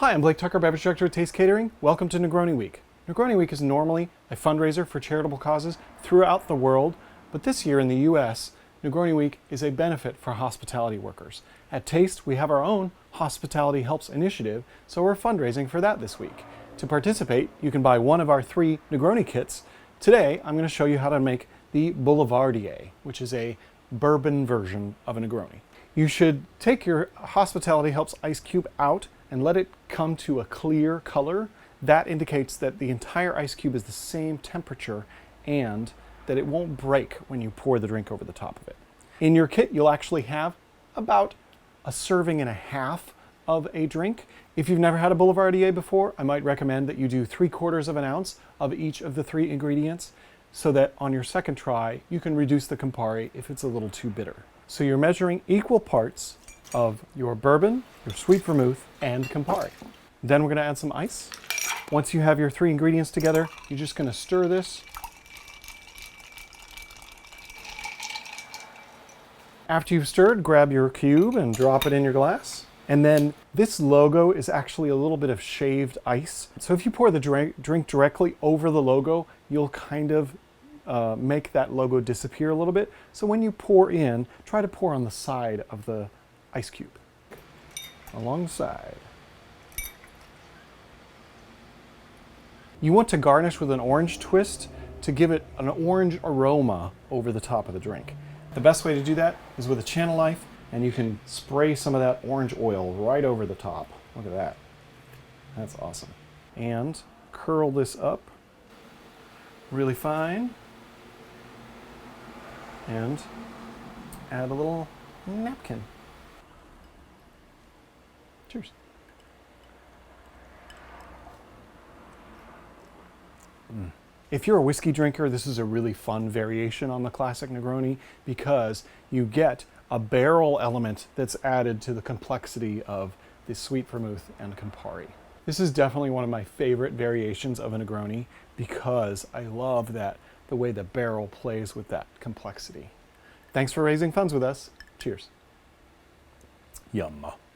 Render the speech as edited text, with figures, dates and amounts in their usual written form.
Hi, I'm Blake Tucker, Beverage Director at Taste Catering. Welcome to Negroni Week. Negroni Week is normally a fundraiser for charitable causes throughout the world, but this year in the US, Negroni Week is a benefit for hospitality workers. At Taste, we have our own Hospitality Helps initiative, so we're fundraising for that this week. To participate, you can buy one of our 3 Negroni kits. Today, I'm going to show you how to make the Boulevardier, which is a bourbon version of a Negroni. You should take your Hospitality Helps ice cube out and let it come to a clear color. That indicates that the entire ice cube is the same temperature and that it won't break when you pour the drink over the top of it. In your kit, you'll actually have about a serving and a half of a drink. If you've never had a Boulevardier before, I might recommend that you do 3/4 of an ounce of each of the 3 ingredients so that on your second try, you can reduce the Campari if it's a little too bitter. So you're measuring equal parts of your bourbon, your sweet vermouth, and Campari. Then we're gonna add some ice. Once you have your 3 ingredients together, you're just gonna stir this. After you've stirred, grab your cube and drop it in your glass. And then this logo is actually a little bit of shaved ice. So if you pour the drink directly over the logo, you'll kind of make that logo disappear a little bit. So when you pour in, try to pour on the side of the ice cube, alongside. You want to garnish with an orange twist to give it an orange aroma over the top of the drink. The best way to do that is with a channel knife, and you can spray some of that orange oil right over the top. Look at that. That's awesome. And curl this up really fine. And add a little napkin. Cheers. If you're a whiskey drinker, this is a really fun variation on the classic Negroni because you get a barrel element that's added to the complexity of the sweet vermouth and Campari. This is definitely one of my favorite variations of a Negroni because I love that the way the barrel plays with that complexity. Thanks for raising funds with us. Cheers. Yum.